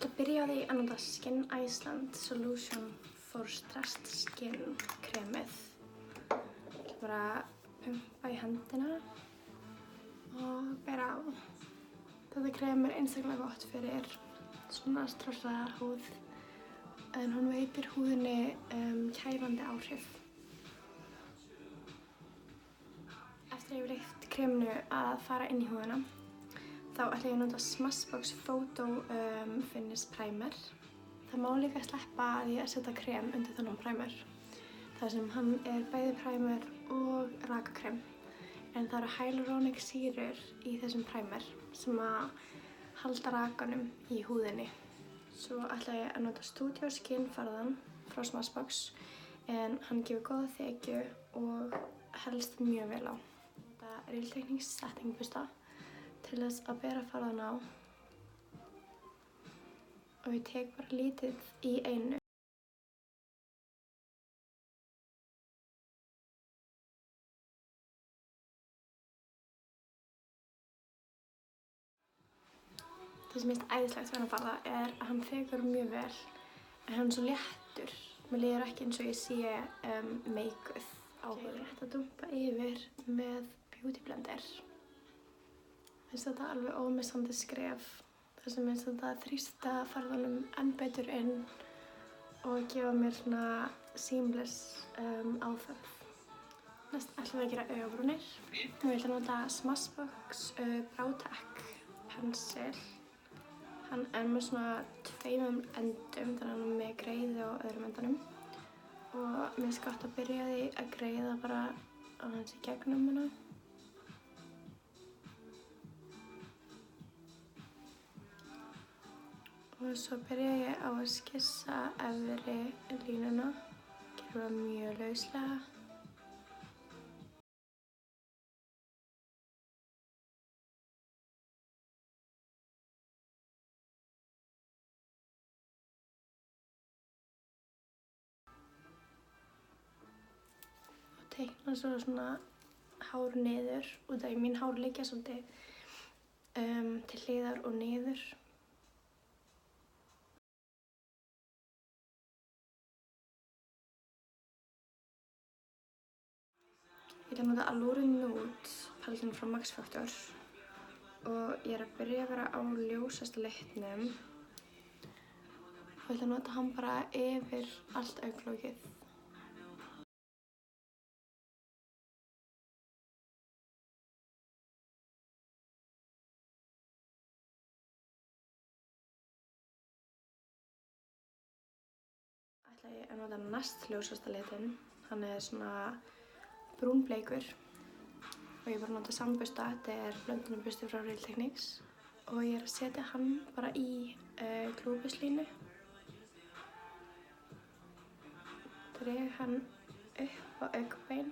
Það byrjaði að nota Skin Iceland Solution for Stressed Skin kremið. Ég bara pumpa í hendina og bera á. Þetta krem er einstaklega gott fyrir svona stressaða húð en hún veitir húðinni kælandi áhrif. Eftir að ég hef leyft kreminu að fara inn í húðina þá ætla ég að nota Smashbox Photo Finish Primer. Það má líka sleppa því að setja krem undir þennan primer þar sem hann er bæði primer og rakakrem. En það eru hyaluronic sýrur í þessum primer sem að halda rakanum í húðinni. Svo ætla ég að nota Studio Skin farðan frá Smashbox en hann gefur góða þekju og helst mjög vel á. Þetta er Real Techniques setting busta til þess að bera farðan á og ég tek bara lítið í einu. Það sem finnst æðislegt við hann farða er að hann þekur mjög vel en hann er svo léttur. Mér líður ekki eins og ég sé meikuð á húðinni. Þetta dumpa yfir með Beauty Blender. Finnst þetta alveg ómissandi skref þar sem finnst þetta þrýsta farðanum enn betur inn og gefa mér svona seamless áferð. Næst ætlum við að gera augabrúnir. Ég ætla að nota Smashbox Brow-Tac pensil. Hann er með svona tveimum endum, þannig að hann er með greiðu á öðrum endanum. Og mér finnst gott að byrja því að greiða bara aðeins í gegnum hana. Og svo byrja ég á að skissa efri línuna. Gera það mjög lauslega. Teikna svo svona hár niður út af því mín hár liggja svolítið til hliðar og niður. Ég ætla að nota Allure Nude palettinn frá Max Factor og ég er að byrja að vera á ljósasta litnum og ég ætla að nota hann bara yfir allt augnlokið. Ætla ég að nota næst ljósasta litinn. Hann er svona brúnbleikur og ég er bara að nota sama busta. Þetta er blöndunarbusti frá Real Techniques og ég er að setja hann bara í klúbuslínu. Dreg hann upp á augabein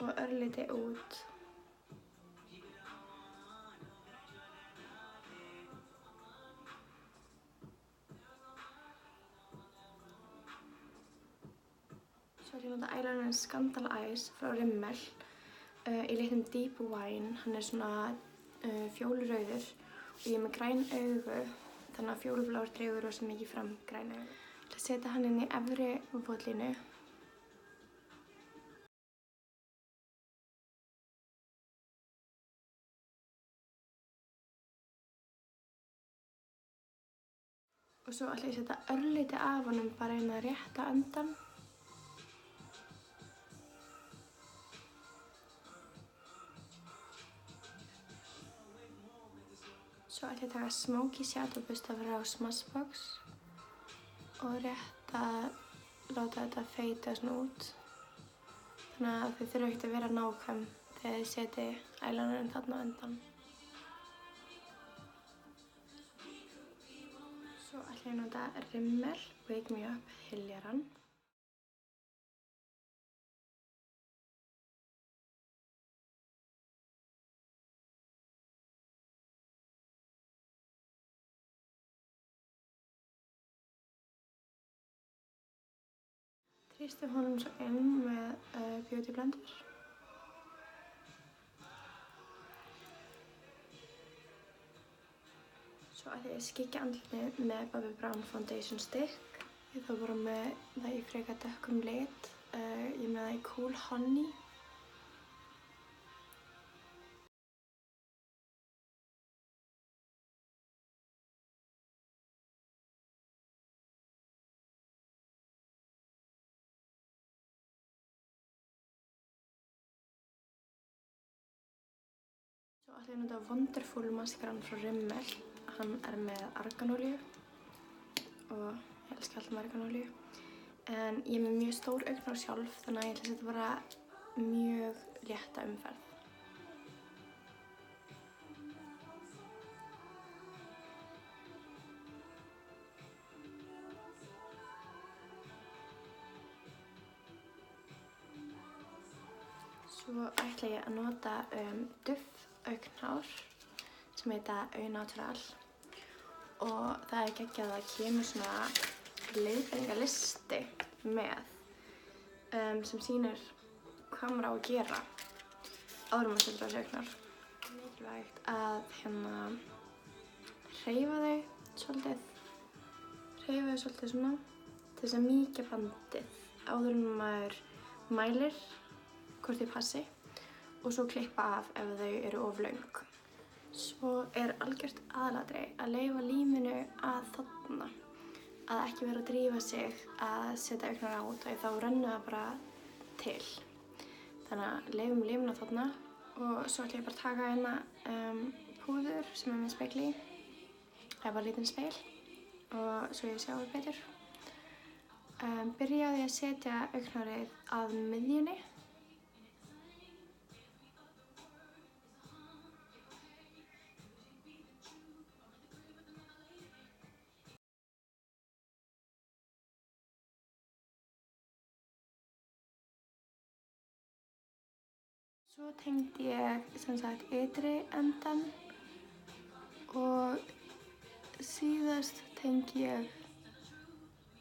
og örlítið út. Svo ætla ég að nota eyelinerinn Scandal Eyes frá Rimmel í litnum Deep Wine. Hann er svona fjólurauður og ég er með græn augu þannig að fjólublár dregur rosa mikið fram græn augu. Ég ætla að setja hann inn í efri útvotlínu. Og svo ætla ég að setja örlítið af honum bara inn að rétta endan. Svo ætla ég að taka Smoky Shadow busta frá Smashbox og rétt að láta þetta feita svona út. Þannig að þið þurfa ekkert að vera nákvæm þegar þið setið eyelinerinn þarna á endan. Svo ætla ég að nota Rimmel Wake Me Up hyljarann. Þrýstu honum svo inn með Beauty Blender. Svo ætla ég að skyggja andlitið með Bobbi Brown Foundation Stick. Ég þá bara með það í frekar dökkum lit. Ég er með það í Cool Honey. Svo ætla ég að nota Wonderful maskaran frá Rimmel. Hann er með arganolíu og ég elska alltaf arganolíu. En ég er með mjög stór augnhár sjálf þannig að ég ætla að setja bara mjög létta umferð. Svo ætla ég að nota Duff augnhár sem heita Au Natural og það er geggjað að það kemur svona leiðbeiningalisti með sem sýnir hvað maður á að gera áður en maður setur á sig augnhár. Mikilvægt að hreyfa þau svolítið svona til þess að mýkja bandið áður en maður mælir hvort þau passi og svo klippa af ef þau eru of löng. Svo er algjört aðalatriði að leyfa líminu að þorna, að ekki vera að drífa sig að setja augnhár á og þá rennur það bara til. Þannig að leyfum líminu að þorna og svo ætla ég bara að taka hérna púður sem er með spegli í, eða bara lítinn speil og svo ég sjáu betur. Byrja á því að setja augnhárið að miðjunni. Svo tengdi ég ytri endan og síðast tengi ég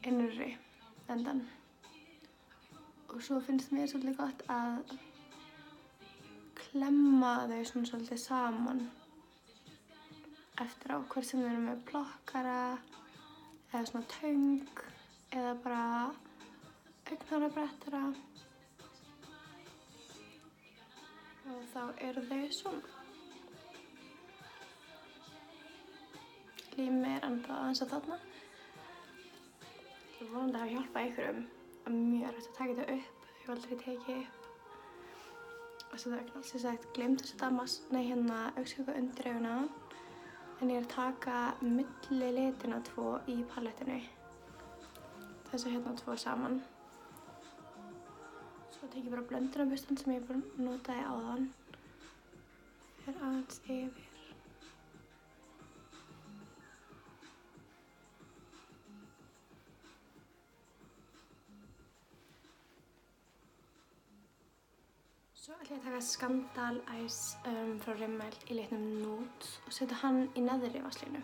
innri endan. Og svo finnst mér svolítið gott að klemma þau svona svolítið saman eftir á, hvort sem þau eru með plokkara eða svona töng eða bara augnhárabrettara. Og þá eru þau svona. Límið er ennþá aðeins að þarna. Ég er vonandi að hjálpa einhverjum að mjög erfitt að taka þetta upp. Ég hef aldrei tekið upp. Og svo það er sem sagt gleymd að setja augnskugga undir augun á hann. En ég er að taka milli litina 2 í palettinu. Þessu tvo saman. Svo tek ég bara blöndunarbustan sem ég bara notaði áðan. Fer aðeins yfir. Svo ætla ég að taka Skandal Ice frá Rimmel í litnum Nude og setja hann í neðri vaslínu.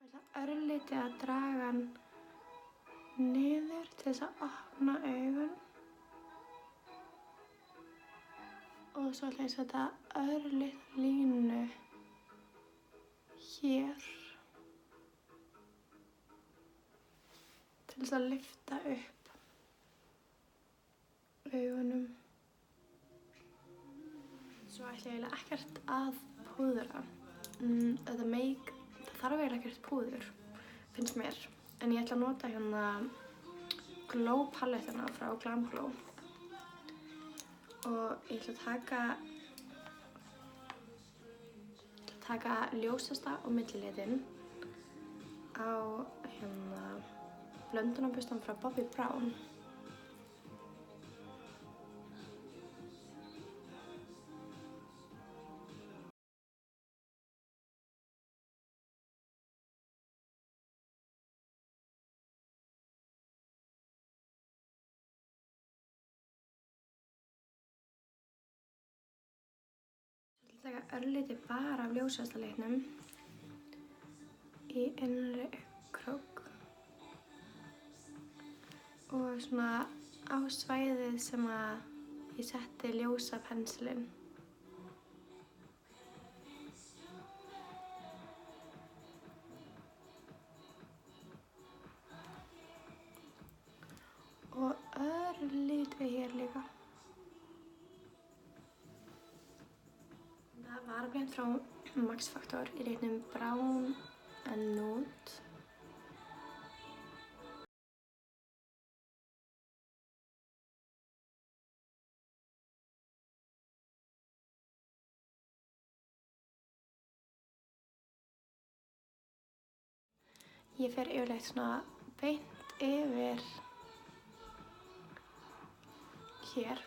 Ég ætla örlítið að draga hann niður til þess að opna augun. Og svo ætla ég að setja örlítið línu hér til þess að lyfta upp augunum. Svo ætla ég eiginlega ekkert að púðra. Það þarf eiginlega ekkert púður, finnst mér. En ég ætla að nota Glow palettuna frá Glam Glow. Og ég ætla að taka ljósasta og millilitin á blöndunarbustan frá Bobbi Brown. Ég ætla að taka örlítið bara af ljósasta litnum í innri krók og svona á svæðið sem að ég setti ljósa pensilinn. Og örlítið hér líka. Það var blend frá Max Factor í reitnum Brown and Nude. Ég fer yfirleitt svona beint yfir hér.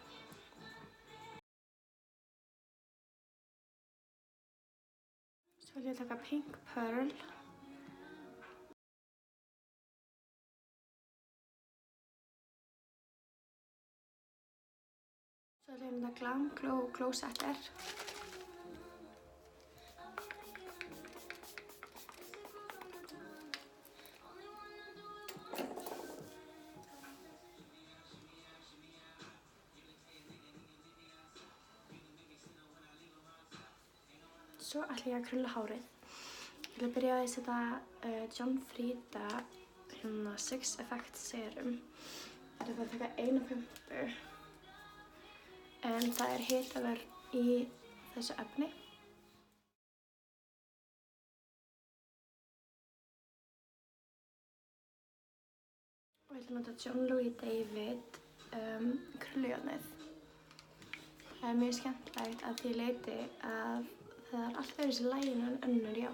Svo vil ég taka Pink Pearl. Svo vil ég nota Glam Glow Glow Setter. Svo ætla ég að krulla hárið. Ég ætla að byrja á að setja John Frieda 6 Effect Serum. Þetta er að taka eina pumpu. En það er hitaverð í þessu efni. Og ég ætla að nota John Louis David krullujárnið. Það er mjög skemmtilegt að því leyti að það er allt öðruvísi í laginu en önnur, já.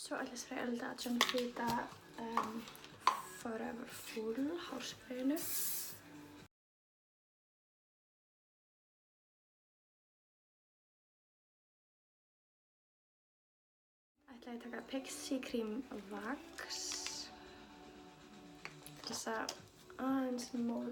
Svo ætla ég að spray elda John Frieda Forever Full hársprayinu. Ætla ég að taka Pixie Cream Wax til þess að aðeins móta